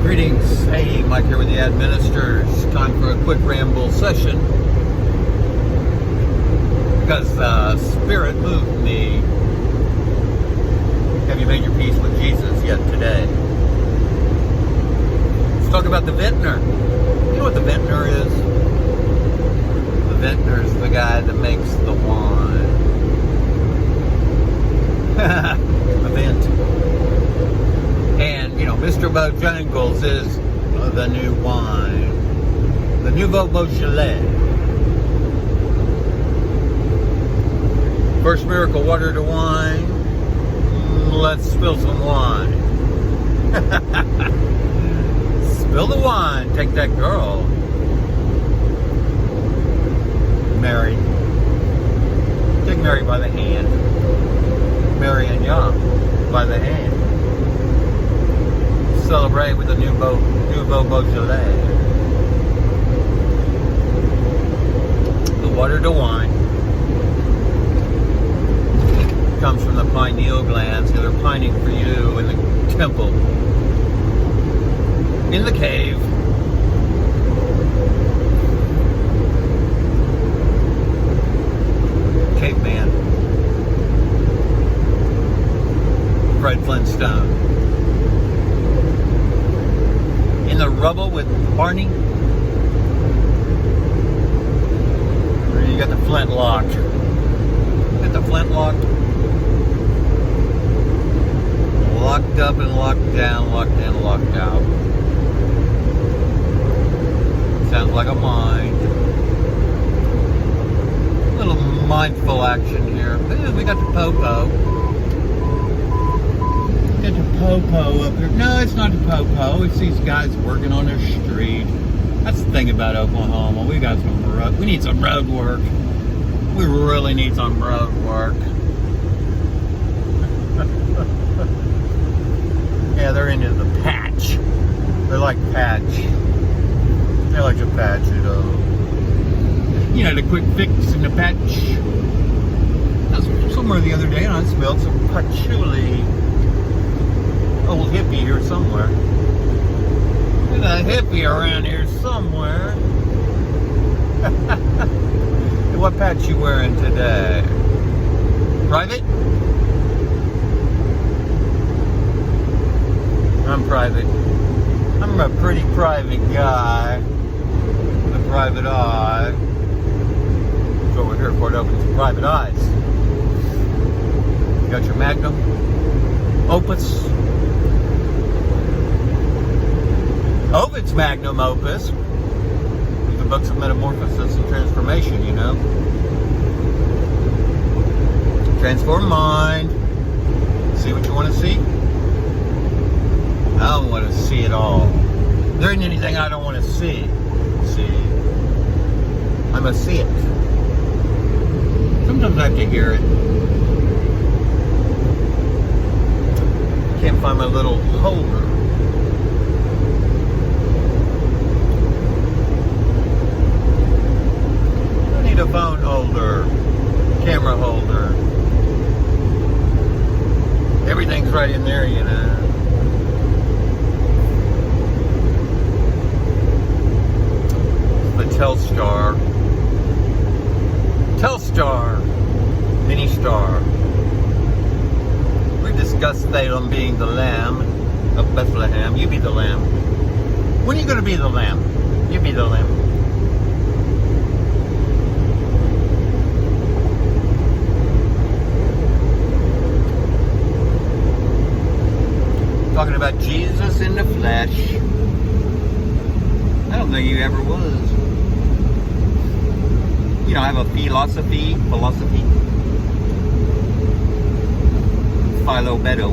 Greetings. Hey, Mike here with the Administrators. Time for a quick ramble session because the Spirit moved me. Have you made your peace with Jesus yet today? Let's talk about the vintner. You know what the vintner is? The vintner is the guy that makes the wine. A vent. And, you know, Mr. Bojangles is the new wine. The Nouveau Beaujolais. First miracle, water to wine. Let's spill some wine. Spill the wine. Take that girl. Mary. Take Mary by the hand. Mary and Young by the hand. Celebrate with the Nouveau Beaujolais. The water to wine comes from the pineal glands. They're pining for you in the temple, in the cave. Caveman. Fred Flintstone. In the rubble with Barney. Or you got the flintlock. Got the flintlock. Locked up and locked down, locked in, locked out. Sounds like a mind. A little mindful action here. We got the popo. Got the popo up there. No, it's not the popo. It's these guys working on their street. That's the thing about Oklahoma. We got some road. We need some road work. We really need some road work. Yeah, they're into the patch. They like patch. They like to patch it up. You know, the quick fix in the patch. I was somewhere the other day and I smelled some patchouli. Old hippie here somewhere. There's a hippie around here somewhere. What patch you wearing today? Private? I'm private. I'm a pretty private guy. With a private eye. So we're here for it opens some private eyes. You got your Magnum Opus. Ovid's Magnum Opus. The books of metamorphosis and transformation, you know. Transform mind. See what you want to see. I don't want to see it all. There ain't anything I don't want to see. See. I must see it. Sometimes I have to hear it. Can't find my little holder. I need a phone holder. Camera holder. Everything's right in there, you know. Telstar Mini Star. We discussed Salem being the lamb of Bethlehem. You be the lamb. When are you going to be the lamb? You be the lamb. Talking about Jesus in the flesh. I don't think he ever was. You know, I have a philosophy. Philo-bedo.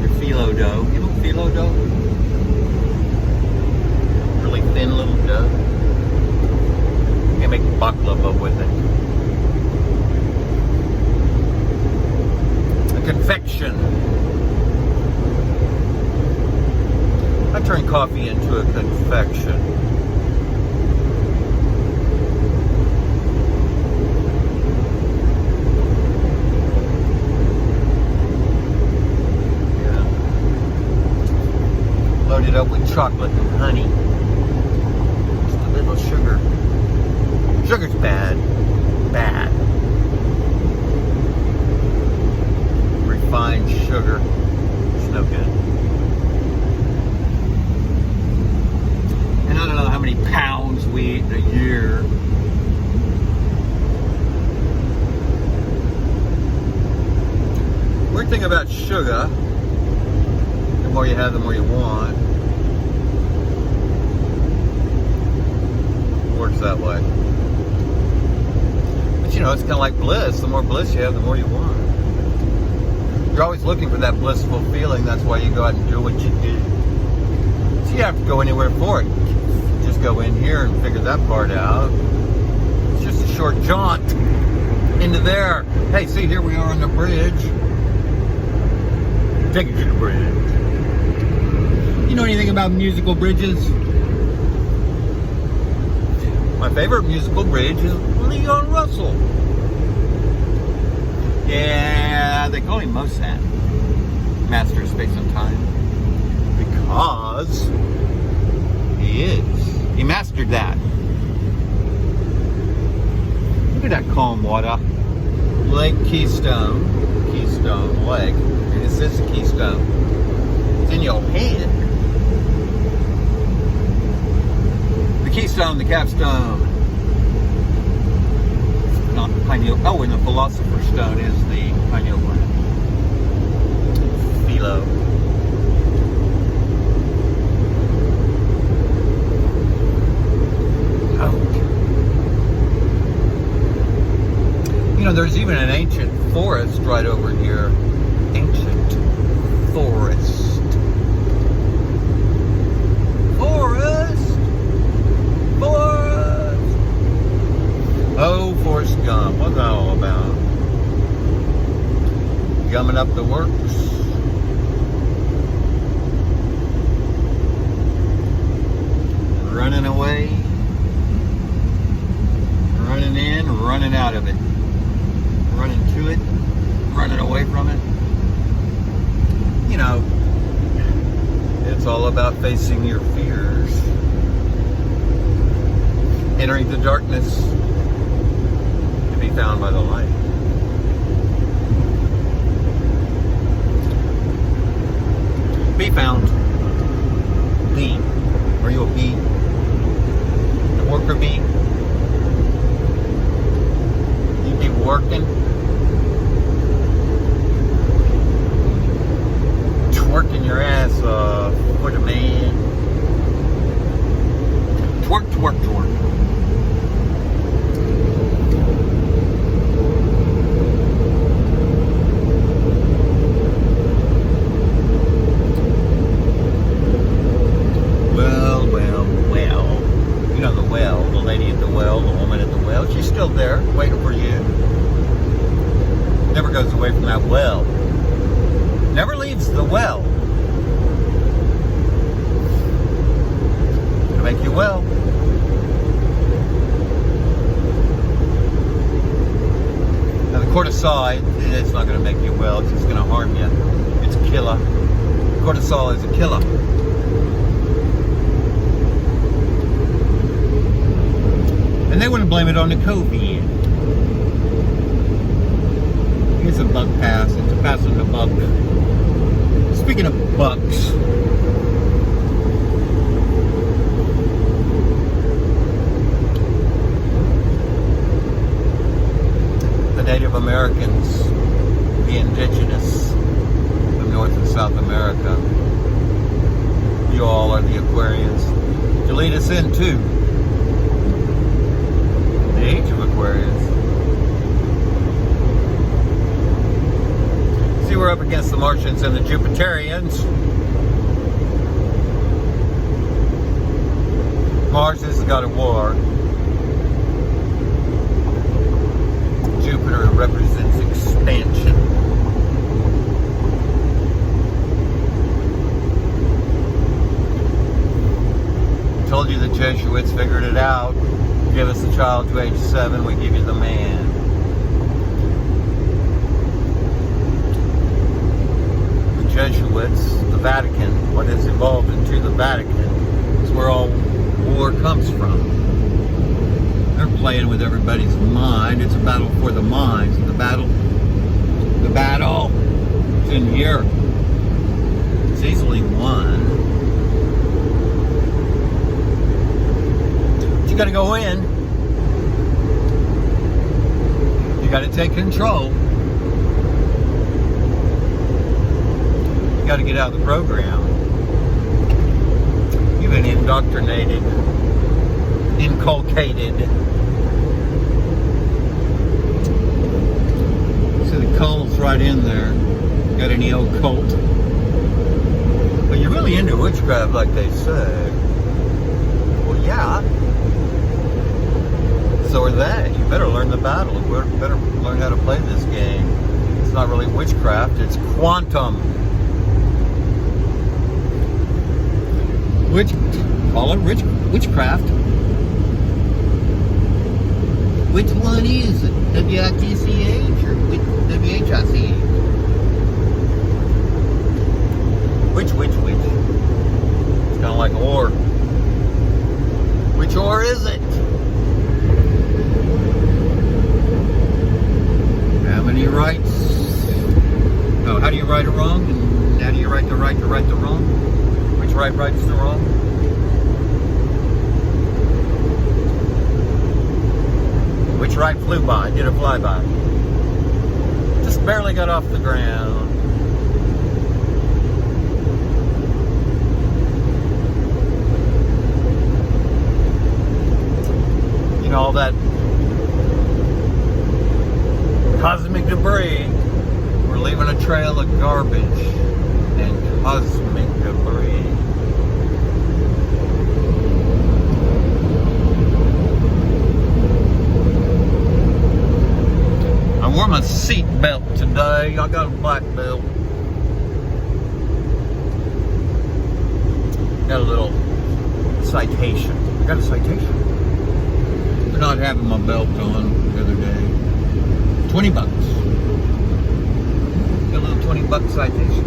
Your philo dough. You know philo dough? Really thin little dough. You can make baklava with it. A confection. I turn coffee into a confection. it up with chocolate and honey. Just a little sugar. Sugar's bad. Bad. Refined sugar. It's no good. And I don't know how many pounds we eat in a year. Weird thing about sugar, the more you have, the more you want. Works that way. But you know, it's kind of like bliss. The more bliss you have, the more you want. You're always looking for that blissful feeling. That's why you go out and do what you do. So you have to go anywhere for it. Just go in here and figure that part out. It's just a short jaunt into there. Hey, see, here we are on the bridge. Take it to the bridge. You know anything about musical bridges? My favorite musical bridge is Leon Russell. Yeah, they call him Mozart, Master of Space and Time, because he is. He mastered that. Look at that calm water. Lake Keystone. Keystone Lake. And this is a keystone. It's in your hand. The keystone, the capstone. Not the pineal. Oh, and the philosopher's stone is the pineal gland. Philo. Oh. You know, there's even an ancient forest right over here. Ancient forest. Forest. Forest. Oh, Forrest Gump. What's that all about? Gumming up the works. Running away. Running in, running out of it. Running to it, running away from it. You know, it's all about facing your fears. Entering the darkness to be found by the light. Be found. Bee. Are you a bee? A worker bee? You be working? Twerking your ass off for the man. Twerk, twerk, twerk. Well, well, well. You know the well, the lady at the well, the woman at the well. She's still there, waiting for you. Never goes away from that well. Never leaves the well. To make you well. Now the cortisol, it's not going to make you well. It's just going to harm you. It's a killer. Cortisol is a killer. And they want to blame it on the COVID. It's a bug pass. It's a pass on the bug. Speaking of bugs, the Native Americans, the indigenous of North and South America, you all are the Aquarians. To lead us into the age of Aquarius. See, we're up against the Martians and the Jupiterians. Mars has got a war. Jupiter represents expansion. Told you the Jesuits figured it out. Give us a child to age 7, we give you the man. Jesuits, the Vatican, what has evolved into the Vatican, is where all war comes from. They're playing with everybody's mind. It's a battle for the minds. And the battle is in here. It's easily won. But you gotta go in. You gotta take control. You gotta get out of the program. You've been indoctrinated, inculcated. See the cult's right in there. Got any occult? But you're really into witchcraft, like they say. Well, yeah. So are they. You better learn the battle. You better learn how to play this game. It's not really witchcraft, it's quantum. Call it witchcraft. Which one is it? W-I-T-C-H or W-H-I-C-H? Which? It's kind of like or. Which or is it? How many rights? No, how do you right or wrong? And how do you right the right to right the wrong? Which right rights the wrong? Which right flew by? Did a flyby? Just barely got off the ground. You know, all that cosmic debris. We're leaving a trail of garbage and cosmic debris. I wore my seat belt today. I got a black belt. Got a little citation. I got a citation for not having my belt on the other day. 20 bucks. Got a little 20-buck citation.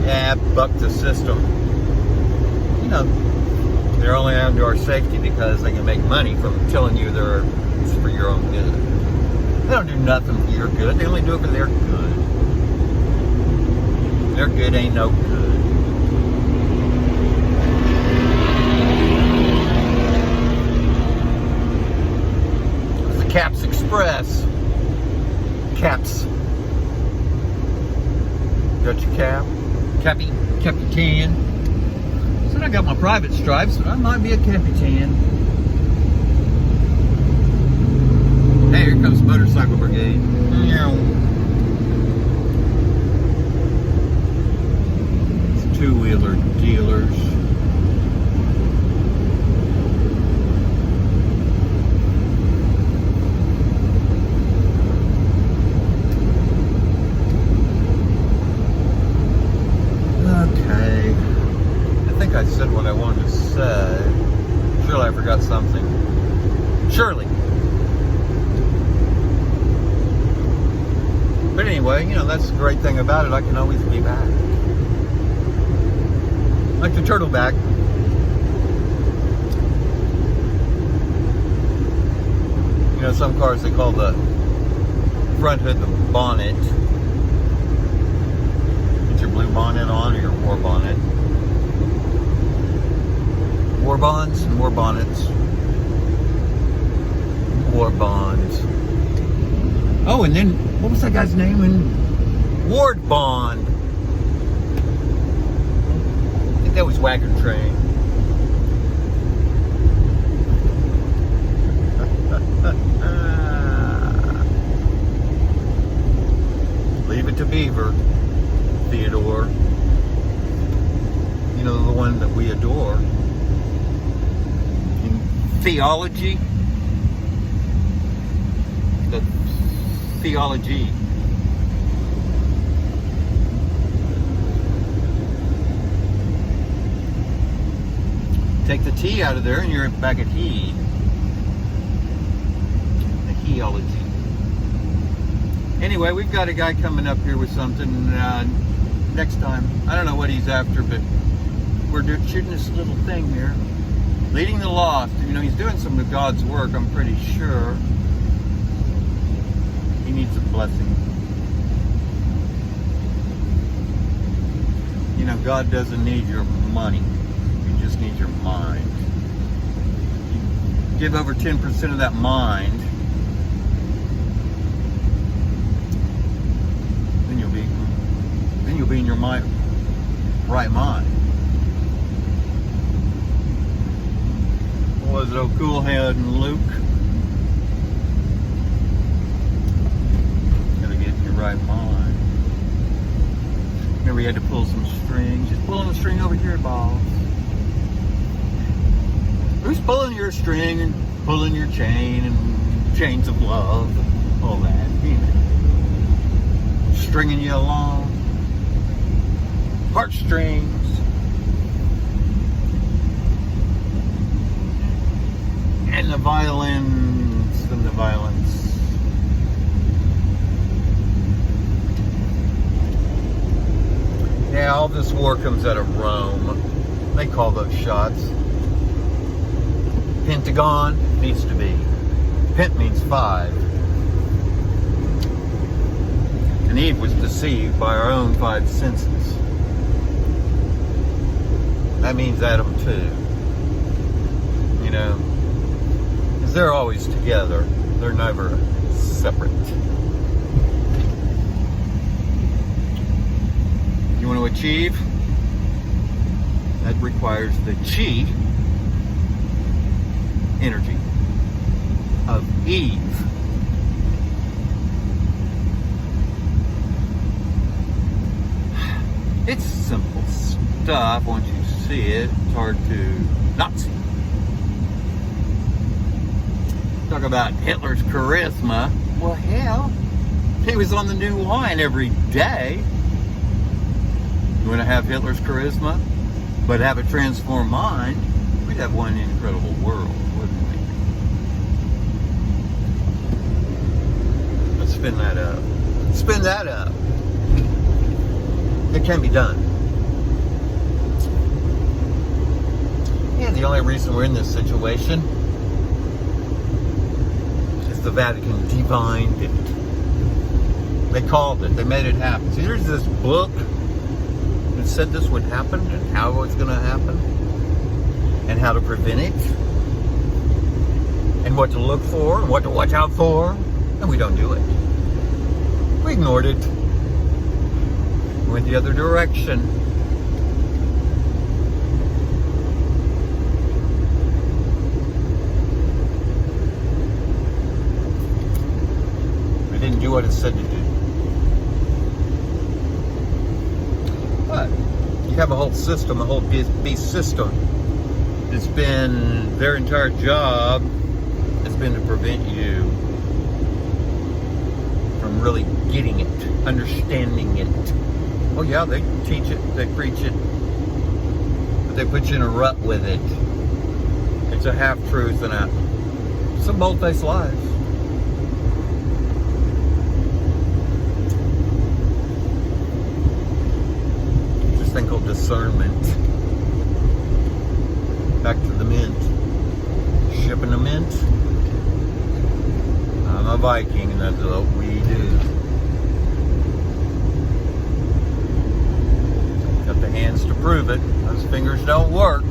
Yeah, buck the system. You know, they're only under our safety because they can make money from telling you it's for your own good. They don't do nothing for your good. They only do it for their good. Their good ain't no good. It's the Caps Express. Caps. Got your cap? Capitan. I got my private stripes, but I might be a Capitan. Hey, here comes Motorcycle Brigade. It's two-wheeler dealers. I said what I wanted to say. Surely I forgot something. Surely. But anyway, you know, that's the great thing about it. I can always be back. Like the turtleback. You know, some cars they call the front hood the bonnet. Get your blue bonnet on or your war bonnet. War bonds and war bonnets. War bonds. Oh, and then, what was that guy's name? Ward Bond. I think that was Wagon Train. Leave it to Beaver, Theodore. You know, the one that we adore. Theology. The theology. Take the T out of there and you're back at he. The heology. Anyway, we've got a guy coming up here with something next time. I don't know what he's after, but we're shooting this little thing here. Leading the Lost. You know, he's doing some of God's work, I'm pretty sure. He needs a blessing. You know, God doesn't need your money. He just needs your mind. You give over 10% of that mind, then you'll be in your right mind. What was it, old Cool Head and Luke? Gotta get in your right mind. Remember, we had to pull some strings. Just pulling the string over here, balls. Who's pulling your string and pulling your chain and chains of love? All that, you know. Stringing you along. Heartstrings. And the violins and the violence. Yeah, all this war comes out of Rome. They call those shots. Pentagon needs to be. Pent means 5. And Eve was deceived by her own 5 senses. That means Adam too. You know, because they're always together. They're never separate. You want to achieve? That requires the chi energy of Eve. It's simple stuff. Once you see it, it's hard to not see. Talk about Hitler's charisma. Well, hell, he was on the new wine every day. You want to have Hitler's charisma, but have a transformed mind? We'd have one incredible world, wouldn't we? Let's spin that up. Spin that up. It can be done. And the only reason we're in this situation is the Vatican divined it. They called it. They made it happen. See, there's this book that said this would happen and how it's going to happen and how to prevent it and what to look for and what to watch out for, and we don't do it. We ignored it. We went the other direction. We didn't do what it said to do. But you have a whole system, a whole beast system. It's been, their entire job has been to prevent you from really getting it, understanding it. Oh yeah, they teach it, they preach it, but they put you in a rut with it. It's a half-truth and some bold-faced lies. Thing called discernment. Back to the mint. Shipping the mint. I'm a Viking, and that's what we do. Got the hands to prove it. Those fingers don't work.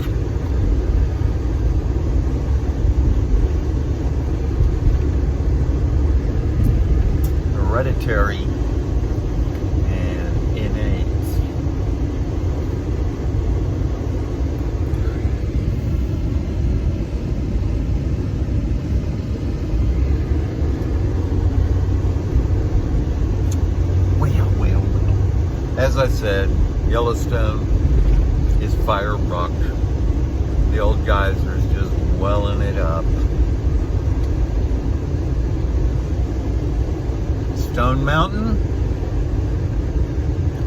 Hereditary and innate. As I said, Yellowstone is fire rock. The old geysers just welling it up. Stone Mountain,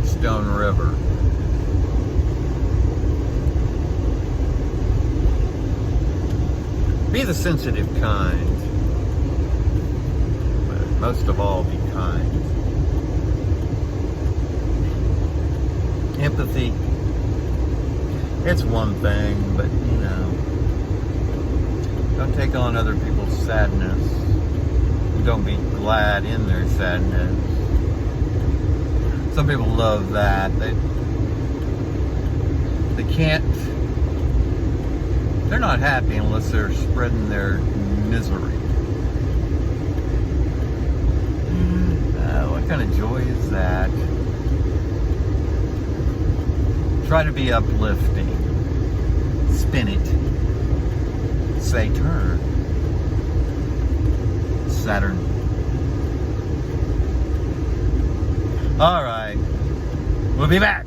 Stone River. Be the sensitive kind, but most of all, be kind. Empathy, it's one thing, but don't take on other people's sadness. Don't be glad in their sadness. Some people love that. They can't, they're not happy unless they're spreading their misery. What kind of joy is that? Try to be uplifting. Spin it. Say turn. Saturn. All right. We'll be back.